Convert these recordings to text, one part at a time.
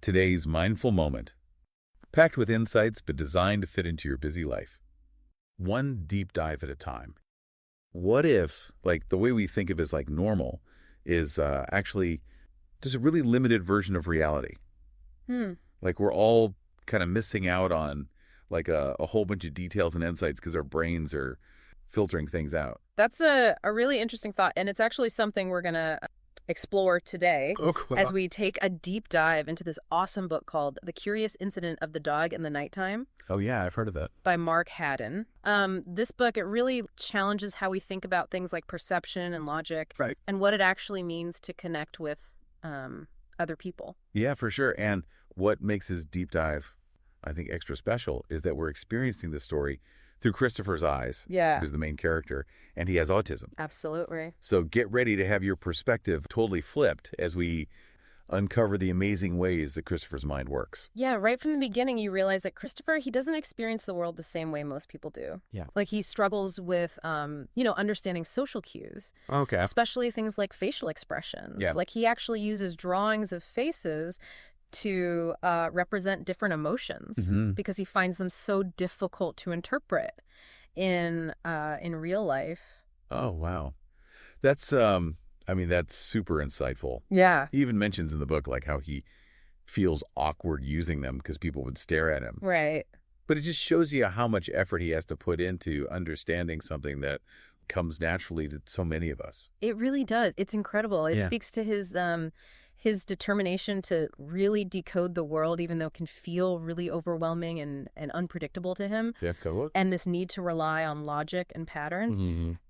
today's mindful moment, packed with insights but designed to fit into your busy life. One deep dive at a time. What if, like, the way we think of it as like normal is actually just a really limited version of reality? Like we're all kind of missing out on like a whole bunch of details and insights because our brains are filtering things out. That's a really interesting thought, and it's actually something we're going to explore today as we take a deep dive into this awesome book called The Curious Incident of the Dog in the Nighttime. Oh, yeah, I've heard of that. By Mark Haddon. This book, it really challenges how we think about things like perception and logic, Right. and what it actually means to connect with other people. Yeah, for sure. And what makes this deep dive, I think, extra special is that we're experiencing this story through Christopher's eyes, who's the main character, and he has autism. Absolutely. So get ready to have your perspective totally flipped as we uncover the amazing ways that Christopher's mind works. Yeah, right from the beginning, you realize that Christopher, he doesn't experience the world the same way most people do. Yeah. Like he struggles with, understanding social cues. Okay. Especially things like facial expressions. Yeah. Like he actually uses drawings of faces to represent different emotions because he finds them so difficult to interpret in real life. Oh, wow. That's that's super insightful. Yeah. He even mentions in the book like how he feels awkward using them because people would stare at him. Right. But it just shows you how much effort he has to put into understanding something that comes naturally to so many of us. It really does. It's incredible. It speaks to his determination to really decode the world, even though it can feel really overwhelming and unpredictable to him. Yeah, cool. And this need to rely on logic and patterns.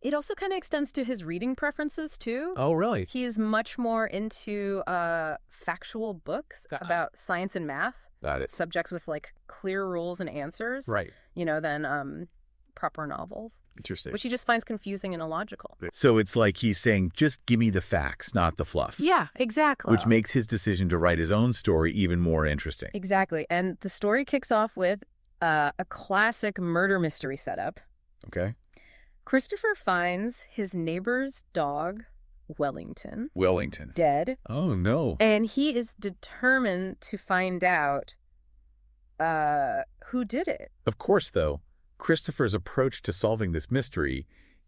It also kind of extends to his reading preferences, too. Oh, really? He is much more into factual books about science and math. Got it. Subjects with, like, clear rules and answers. Right. Than proper novels. Interesting. Which he just finds confusing and illogical. So it's like he's saying, just give me the facts, not the fluff. Yeah, exactly. Which makes his decision to write his own story even more interesting. Exactly. And the story kicks off with a classic murder mystery setup. Okay. Christopher finds his neighbor's dog, Wellington, dead. Oh, no. And he is determined to find out who did it. Of course, though, Christopher's approach to solving this mystery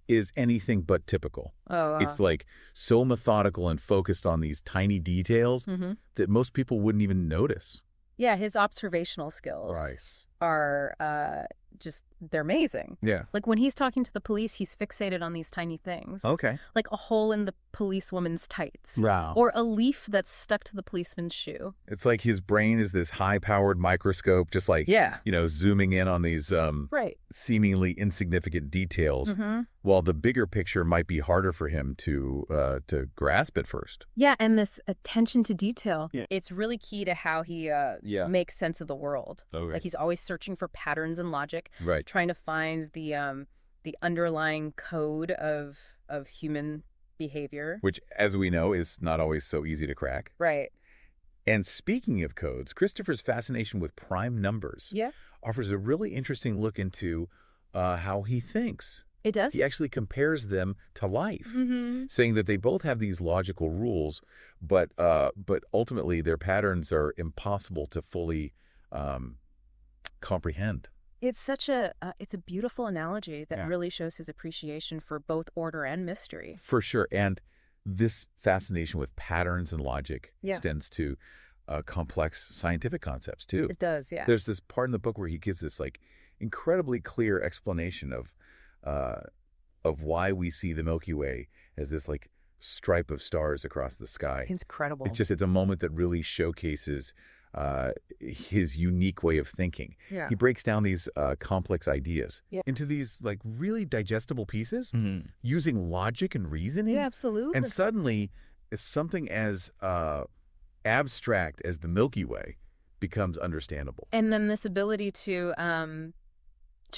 is anything but typical. It's like so methodical and focused on these tiny details that most people wouldn't even notice. Yeah, his observational skills are they're amazing. Yeah. Like when he's talking to the police, he's fixated on these tiny things. Okay. Like a hole in the policewoman's tights. Wow. Or a leaf that's stuck to the policeman's shoe. It's like his brain is this high-powered microscope, just like, zooming in on these seemingly insignificant details, while the bigger picture might be harder for him to grasp at first. Yeah, and this attention to detail, it's really key to how he makes sense of the world. Okay. Like he's always searching for patterns in logic, trying to find the underlying code of human behavior. Which, as we know, is not always so easy to crack. Right. And speaking of codes, Christopher's fascination with prime numbers offers a really interesting look into how he thinks. It does? He actually compares them to life, saying that they both have these logical rules, but ultimately their patterns are impossible to fully comprehend. It's such it's a beautiful analogy that really shows his appreciation for both order and mystery. For sure. And this fascination with patterns and logic extends to complex scientific concepts too. It does, yeah. There's this part in the book where he gives this like incredibly clear explanation of why we see the Milky Way as this like stripe of stars across the sky. It's incredible. It's a moment that really showcases his unique way of thinking. Yeah. He breaks down these complex ideas into these like really digestible pieces using logic and reasoning. Yeah, absolutely. And suddenly something as abstract as the Milky Way becomes understandable. And then this ability to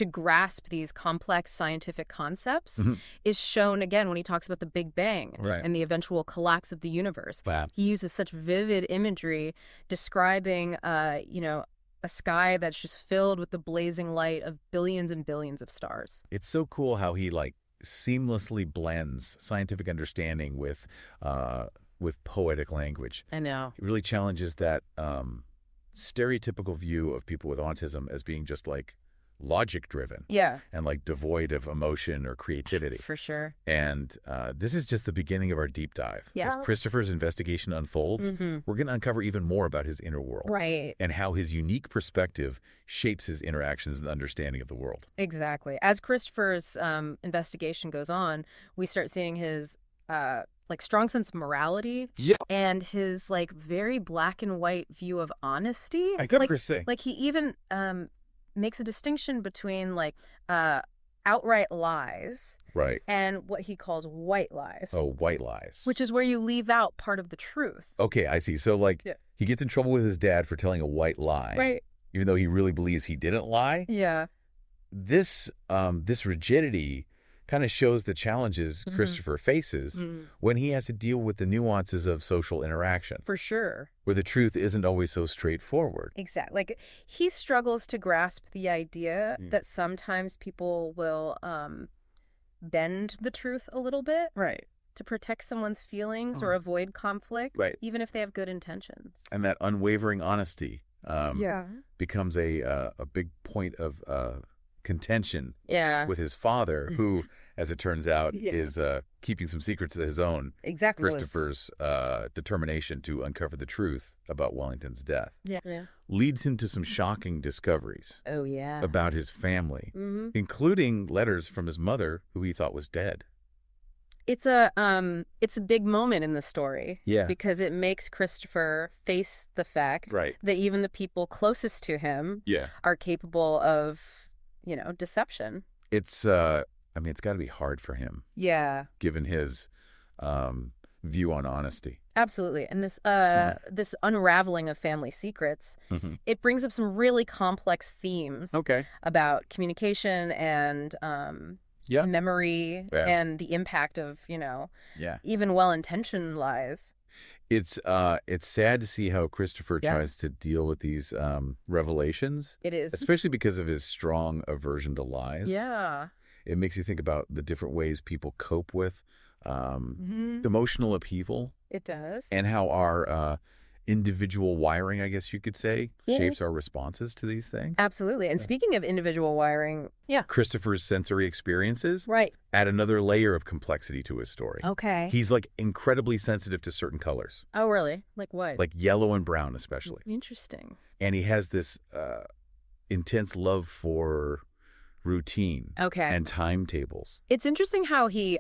grasp these complex scientific concepts is shown again when he talks about the Big Bang and the eventual collapse of the universe. Wow. He uses such vivid imagery describing, a sky that's just filled with the blazing light of billions and billions of stars. It's so cool how he like seamlessly blends scientific understanding with poetic language. I know. It really challenges that stereotypical view of people with autism as being just like logic-driven Yeah, and like devoid of emotion or creativity. for sure. And this is just the beginning of our deep dive. As Yeah. Christopher's investigation unfolds, we're going to uncover even more about his inner world. Right. And how his unique perspective shapes his interactions and understanding of the world. Exactly. As Christopher's investigation goes on, we start seeing his like strong sense of morality and his like very black and white view of honesty. I could say. Like he even makes a distinction between like outright lies Right. and what he calls white lies. Oh, white lies. Which is where you leave out part of the truth. Okay, I see. So like he gets in trouble with his dad for telling a white lie. Right. Even though he really believes he didn't lie. Yeah. This rigidity kind of shows the challenges Christopher faces when he has to deal with the nuances of social interaction. For sure. Where the truth isn't always so straightforward. Exactly. Like he struggles to grasp the idea that sometimes people will bend the truth a little bit. Right. To protect someone's feelings or avoid conflict. Right. Even if they have good intentions. And that unwavering honesty becomes a big point of contention with his father, who, as it turns out, is keeping some secrets of his own. Exactly. Christopher's determination to uncover the truth about Wellington's death Yeah. leads him to some shocking discoveries Oh, yeah. about his family, including letters from his mother, who he thought was dead. It's a big moment in the story. Yeah. Because it makes Christopher face the fact that even the people closest to him are capable of, deception. It's it's got to be hard for him. Yeah. Given his view on honesty. Absolutely. And this unraveling of family secrets, it brings up some really complex themes about communication and memory and the impact of, even well-intentioned lies. It's sad to see how Christopher tries to deal with these revelations. It is. Especially because of his strong aversion to lies. Yeah. It makes you think about the different ways people cope with emotional upheaval. It does. And how our individual wiring, I guess you could say, shapes our responses to these things. Absolutely. And speaking of individual wiring, Christopher's sensory experiences add another layer of complexity to his story. Okay. He's like incredibly sensitive to certain colors. Oh, really? Like what? Like yellow and brown especially. Interesting. And he has this intense love for routine and timetables. It's interesting how he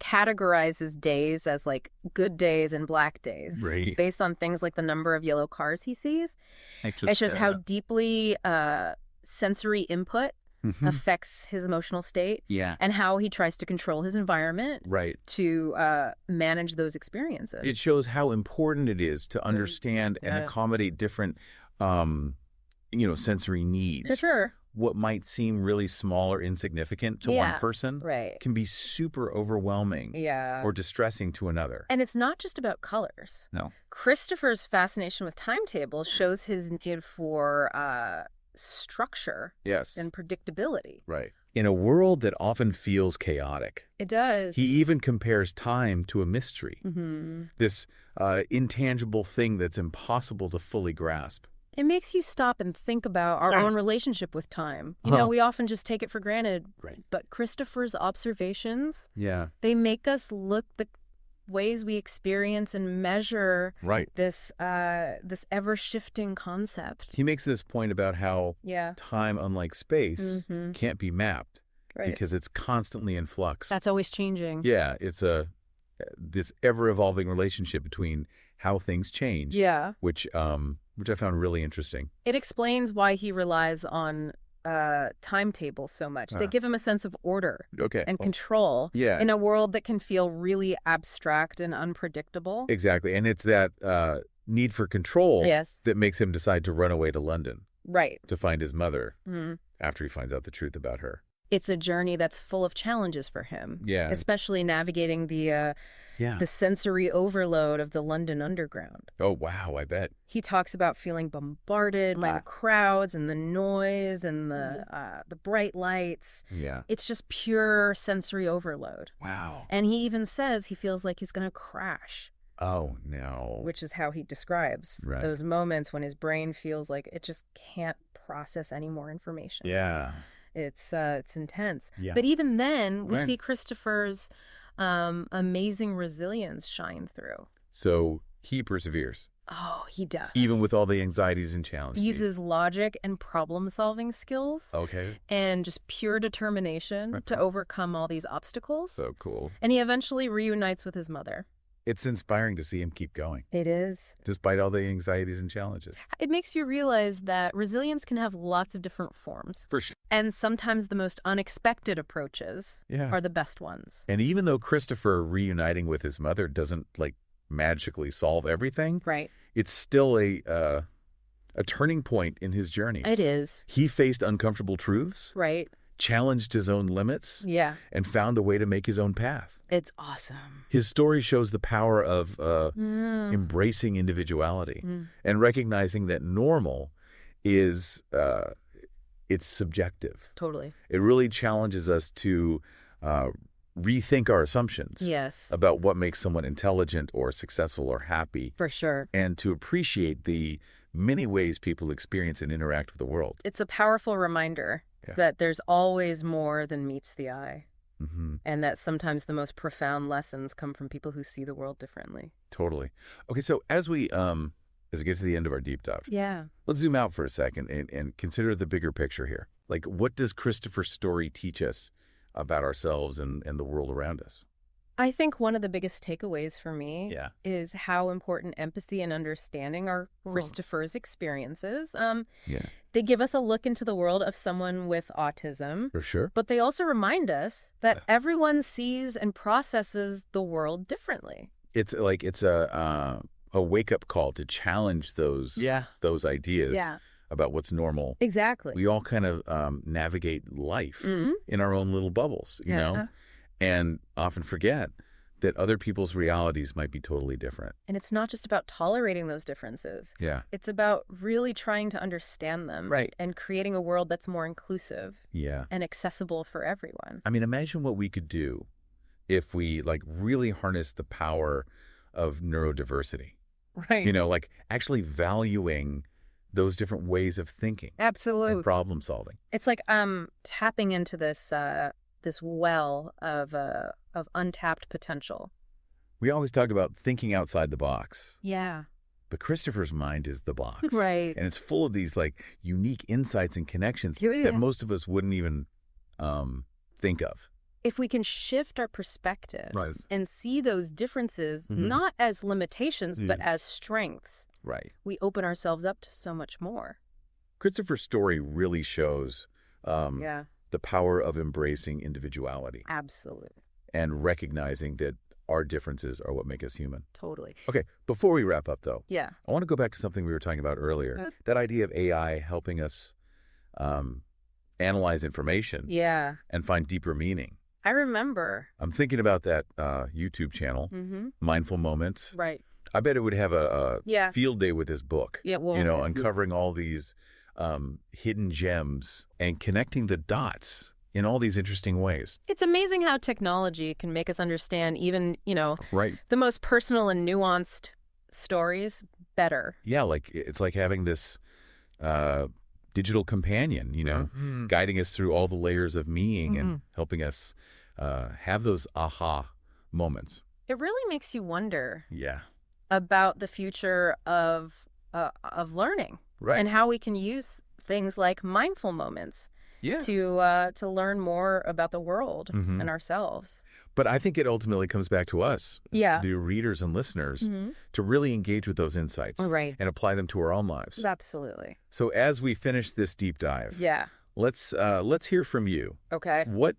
categorizes days as like good days and black days based on things like the number of yellow cars he sees. It shows how deeply sensory input affects his emotional state and how he tries to control his environment to manage those experiences. It shows how important it is to understand and accommodate different sensory needs. For sure. What might seem really small or insignificant to one person can be super overwhelming or distressing to another. And it's not just about colors. No. Christopher's fascination with timetables shows his need for structure and predictability. Right. In a world that often feels chaotic. It does. He even compares time to a mystery. This intangible thing that's impossible to fully grasp. It makes you stop and think about our own relationship with time. We often just take it for granted. Right. But Christopher's observations, Yeah. they make us look the ways we experience and measure Right. this ever-shifting concept. He makes this point about how Yeah. time, unlike space, Mhm. can't be mapped Right. because it's constantly in flux. That's always changing. Yeah, it's this ever-evolving relationship between how things change. Yeah. Which I found really interesting. It explains why he relies on timetables so much. They give him a sense of order and control in a world that can feel really abstract and unpredictable. Exactly. And it's that need for control Yes. that makes him decide to run away to London Right. to find his mother after he finds out the truth about her. It's a journey that's full of challenges for him. Yeah. Especially navigating the sensory overload of the London Underground. Oh, wow, I bet. He talks about feeling bombarded by the crowds and the noise and the bright lights. Yeah. It's just pure sensory overload. Wow. And he even says he feels like he's going to crash. Oh, no. Which is how he describes those moments when his brain feels like it just can't process any more information. Yeah. It's intense. Yeah. But even then, we see Christopher's amazing resilience shine through. So he perseveres. Oh, he does. Even with all the anxieties and challenges. He uses logic and problem-solving skills. Okay. And just pure determination to overcome all these obstacles. So cool. And he eventually reunites with his mother. It's inspiring to see him keep going. It is. Despite all the anxieties and challenges. It makes you realize that resilience can have lots of different forms. For sure. And sometimes the most unexpected approaches are the best ones. And even though Christopher reuniting with his mother doesn't, like, magically solve everything, it's still a turning point in his journey. It is. He faced uncomfortable truths, challenged his own limits, and found a way to make his own path. It's awesome. His story shows the power of embracing individuality and recognizing that normal is it's subjective. Totally. It really challenges us to rethink our assumptions about what makes someone intelligent or successful or happy. For sure. And to appreciate the many ways people experience and interact with the world. It's a powerful reminder that there's always more than meets the eye. And that sometimes the most profound lessons come from people who see the world differently. Totally. Okay, so as we get to the end of our deep dive, let's zoom out for a second and consider the bigger picture here. Like, what does Christopher's story teach us about ourselves and the world around us? I think one of the biggest takeaways for me is how important empathy and understanding are Christopher's experiences. They give us a look into the world of someone with autism. For sure. But they also remind us that everyone sees and processes the world differently. It's like it's a wake-up call to challenge those ideas about what's normal. Exactly. We all kind of navigate life in our own little bubbles, you know, and often forget that other people's realities might be totally different. And it's not just about tolerating those differences. It's about really trying to understand them and creating a world that's more inclusive and accessible for everyone. I mean, imagine what we could do if we like really harness the power of neurodiversity. You know, like actually valuing those different ways of thinking. Absolutely. And problem solving. It's like tapping into this this well of untapped potential. We always talk about thinking outside the box. Yeah. But Christopher's mind is the box. Right. And it's full of these like unique insights and connections that most of us wouldn't even think of. If we can shift our perspective and see those differences not as limitations but as strengths, we open ourselves up to so much more. Christopher's story really shows the power of embracing individuality. Absolutely. And recognizing that our differences are what make us human. Totally. Okay, before we wrap up, though, I want to go back to something we were talking about earlier. That idea of AI helping us analyze information and find deeper meaning. I remember. I'm thinking about that YouTube channel, Mindful Moments. Right. I bet it would have a field day with this book. Well, you know, uncovering all these hidden gems and connecting the dots in all these interesting ways. It's amazing how technology can make us understand even, you know, the most personal and nuanced stories better. Yeah, like it's like having this digital companion, you know, guiding us through all the layers of meaning and helping us have those aha moments. It really makes you wonder about the future of learning and how we can use things like mindful moments to learn more about the world and ourselves. But I think it ultimately comes back to us, the readers and listeners, to really engage with those insights and apply them to our own lives. Absolutely. So as we finish this deep dive, let's hear from you. Okay. What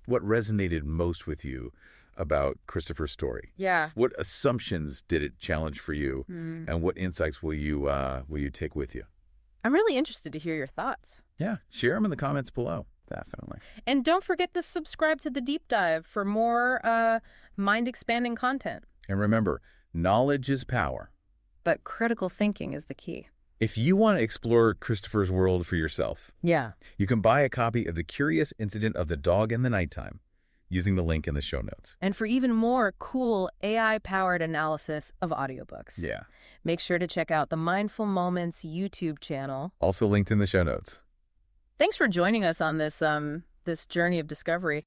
resonated most with you about Christopher's story? What assumptions did it challenge for you, and what insights will you take with you? I'm really interested to hear your thoughts. Yeah, share them in the comments below. Definitely. And don't forget to subscribe to the deep dive for more mind-expanding content. And remember, knowledge is power. But critical thinking is the key. If you want to explore Christopher's world for yourself, you can buy a copy of The Curious Incident of the Dog in the Nighttime. using the link in the show notes. And for even more cool AI-powered analysis of audiobooks, make sure to check out the Mindful Moments YouTube channel. Also linked in the show notes. Thanks for joining us on this journey of discovery.